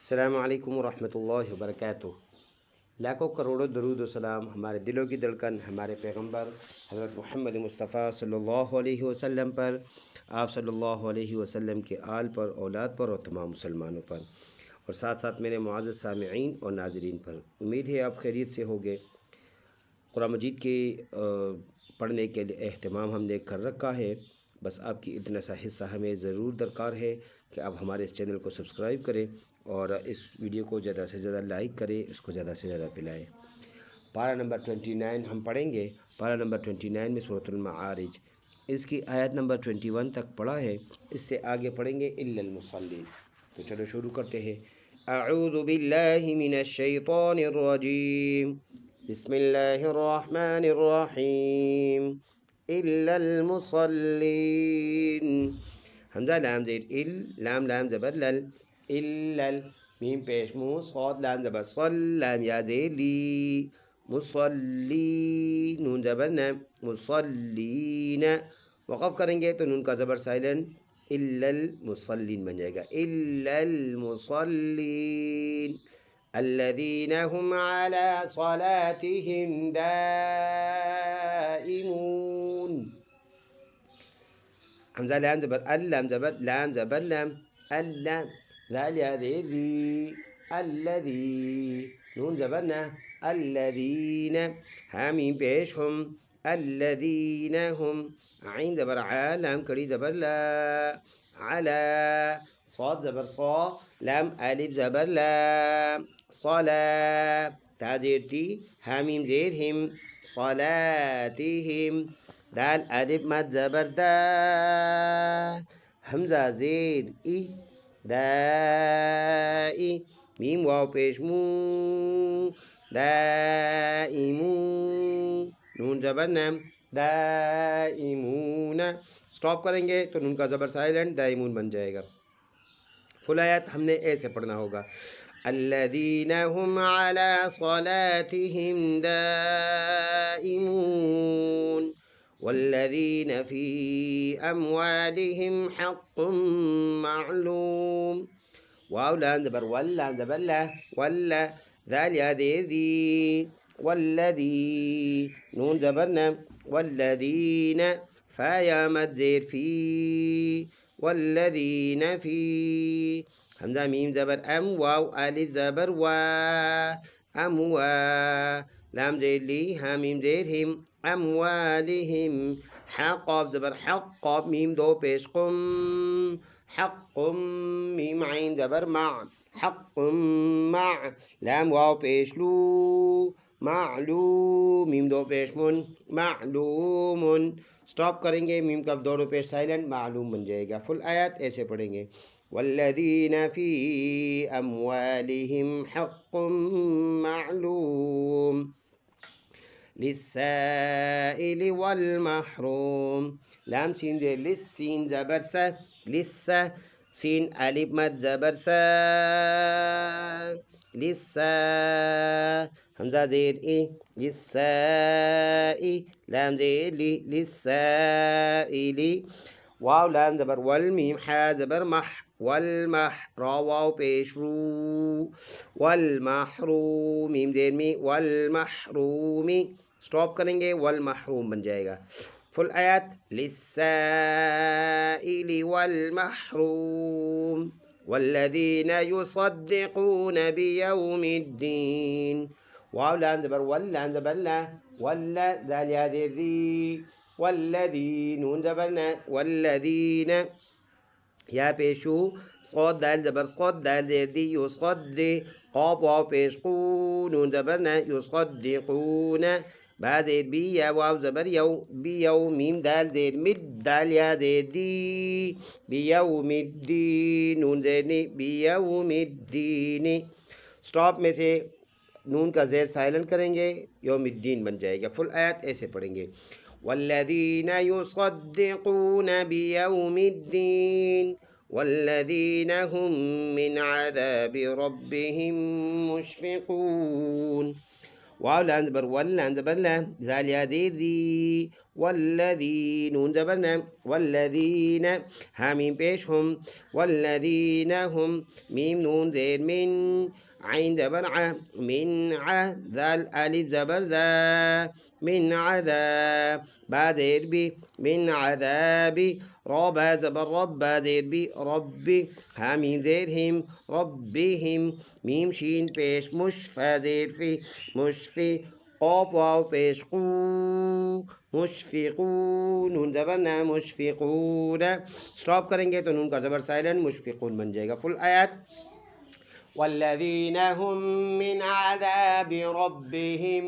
अस्सलामु अलैकुम वरहमतुल्लाहि वबरकातुह। लाखों करोड़ों दरूद व सलाम हमारे दिलों की धड़कन हमारे पैगंबर हज़रत मोहम्मद मुस्तफ़ा सल्लल्लाहु अलैहि वसल्लम पर, आप सल्लल्लाहु अलैहि वसल्लम के आल पर, औलाद पर और तमाम मुसलमानों पर, और साथ साथ मेरे मुअज़्ज़ज़ सामिईन और नाज़रीन पर। उम्मीद है आप खैरियत से होंगे। कुरान मजीद के पढ़ने के लिए अहतमाम हमने कर रखा है। बस आपकी इतना सा हिस्सा हमें ज़रूर दरकार है कि आप हमारे इस चैनल को सब्सक्राइब करें और इस वीडियो को ज़्यादा से ज़्यादा लाइक करें, इसको ज़्यादा से ज़्यादा फैलाएँ। पारा नंबर 29 हम पढ़ेंगे। पारा नंबर 29 में सूरतुल माआरिज, इसकी आयत नंबर 21 तक पढ़ा है। इससे आगे पढ़ेंगे इल्लल मुसल्लीन। तो चलो शुरू करते हैं। अऊज़ु बिल्लाहि मिनश शैतानिर रजीम, बिस्मिल्लाहिर रहमानिर रहीम। इल्लल मुसल्लीन, हमजा लाम ज़ेर इल, लाम लाम ज़बर लल, इल्लल, मीम पेश मुँह, सौद लाम ज़बर सल, लाम या ज़ेर ली, मुसल्ली, नून ज़बर न, मुसल्लीन। वक़फ़ करेंगे तो नून का ज़बर साइलेंट, इल्लल मुसल्लीन बन जाएगा। इल्लल मुसल्लीन अल्लज़ीना हुम अला सलातिहिम दाइमून। हमजा लाम ज़बर अल, लाम ज़बर लाम ज़बर लाम, अल्लाम, ज़ाल या ज़ेर ज़ी, अल्लज़ी, नून ज़बर ना, अल्लज़ीन, हा मीम पेश हुम, अल्लज़ीन हुम, आइन ज़बर आ, लाम कड़ी ज़बर ला, अला, सौद ज़बर सौ, लाम अलिफ ज़बर ला, सला, ता ज़ेर ती, हा मीम ज़ेर हिम, सलातिहिम, दाल अलिफ मद ज़बर दा, हमजा ज़ेर ई, दाई, मीम वाव पेश मू, दाइमू, नून ज़बर नम, दाइमून। स्टॉप करेंगे तो नून का ज़बर साइलेंट, दाइमून बन जाएगा। फुल आयत हमने ऐसे पढ़ना होगा। अल्लज़ीना हुम अला सलातिहिम दाइमून वल्लज़ीना फ़ी अम्वालिहिम हक़्क़ुम मालूम। वाव लाम ज़बर वल, लाम ज़बर ला, वल्ला, ज़ाल या ज़ेर ज़ी, वल्लज़ी, नून ज़बर न, वल्लज़ीन, फ़ा या मद ज़ेर फ़ी, वल्लज़ीन फ़ी, हमज़ा मीम ज़बर अम, वाव अलिफ ज़बर वा, अमवा, लाम ज़ेर ली, हा मीम ज़ेर हिम, अमवालिहिम, हा क़ाफ ज़बर हक़, क़ाफ मीम दो पेश कुम, हक़्क़ुम, मीम आइन ज़बर मा, हक़्क़ुम मा, लाम वाव पेश लू, मालूम, मीम दो पेश मुन, मालूमुन। स्टॉप करेंगे, मीम का दोनों पेश साइलेंट, मालूम बन जाएगा। फुल आयत ऐसे पढ़ेंगे। वल्लज़ीना फ़ी अम्वालिहिम हक़्क़ुम मालूम लिस्साइल वल महरूम। लाम सीन ज़ेर लिस, सीन ज़बर सा, लिस्सा, सीन अलिफ मद ज़बर सा, लिस्सा, हमज़ा ज़ेर ई, लिस्साई, लाम ज़ेर ली, लिस्साइली, वाव लाम ज़बर वल, मीम हा ज़बर मह, वल मह, रा वाव पेश रू, वल महरूम, मीम ज़ेर मी, वल महरूमी। स्टॉप करेंगे, वल महरूम बन जाएगा। फुल आयत लिस्साइली वल महरूम वल्लज़ीना युसद्दिक़ून बियौमिद्दीन। वाव लाम ज़बर वल, लाम ज़बर ला, वल्ला, दाल या ज़ेर ज़ी, वल्लज़ी, नून ज़बर न, वल्लज़ीन, या पेशू, सौद दाल ज़बर सौद, दाल ज़ेर दी, युसद्दि, क़ाफ वाव पेश कू, नून ज़बर न, युसद्दिक़ून, बा ज़ेर बी, या वाव ज़बर यौ, बियौ, मीम दाल ज़ेर मिद, दाल या ज़ेर दी, बियौमिद्दी, नून ज़ेर नी, बियौमिद्दीनी। स्टॉप में से नून का ज़ेर साइलेंट करेंगे, यौमिद्दीन बन जाएगा। फुल आयत ऐसे पढ़ेंगे। वल्लज़ीना युसद्दिक़ून बियौमिद्दीन वल्लज़ीना हुम मिन अज़ाबि रब्बिहिम मुश्फ़िक़ून वाव लाम ज़बर वल, लाम ज़बर ला, ज़ाल या ज़ेर ज़ी, वल्लज़ी, नून ज़बर न, वल्लज़ीन, हा मीम पेश हम, वल्लज़ीन हम, मीम नून ज़ेर मिन, आइन ज़बर आ, मिन आ, ज़ाल अलिफ ज़बर ज़ा, मिन आज़ा, बा ज़ेर बी, मिन आज़ाबी, रा बा ज़बर रब, बा ज़ेर बी, रब्बी, हा मीम ज़ेर हिम, रब्बिहिम, मीम शीन पेश मुश, फा ज़ेर फी, मुशफ़ी, क़ाफ़ वाव पेश क़ू, मुशफ़िक़ून, नून ज़बर ना, मुशफ़िक़ून, स्टॉप करेंगे तो नून का ज़बर साइलेंट, मुशफ़िक़ून बन जाएगा। फुल आयत, वल्लज़ीन हुम मिन आज़ाबि रब्बिहिम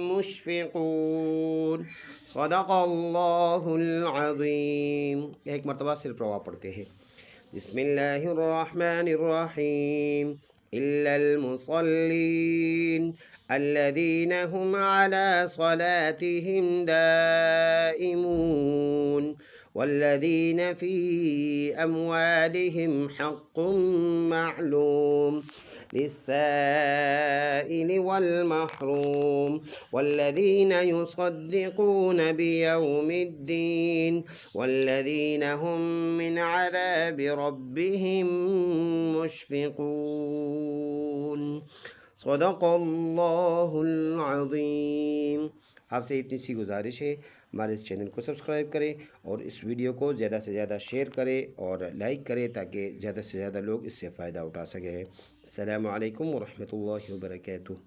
मुशफ़िक़ून, सदक़ल्लाहुल अज़ीम। एक मरतबा सिर्फ रवा पढ़ते हैं। बिस्मिल्लाहिर्रहमानिर्रहीम, इल्लल मुसल्लीन अल्लज़ीन हुम अला सलातिहिम दाइमून वल्लज़ीन फ़ी अमवालिहिम हक़्क़ुम मअलूम लिस्साइल वल महरूम वल्लज़ीन युसद्दिक़ून बियौमिद्दीन वल्लज़ीन हुम मिन अज़ाबि रब्बिहिम मुशफ़िक़ून। सदक़ल्लाहुल अज़ीम। आपसे इतनी सी गुजारिश है, हमारे इस चैनल को सब्सक्राइब करें और इस वीडियो को ज़्यादा से ज़्यादा शेयर करें और लाइक करें ताकि ज़्यादा से ज़्यादा लोग इससे फ़ायदा उठा सकें। अस्सलामु अलैकुम व रहमतुल्लाहि व बरकातुहू।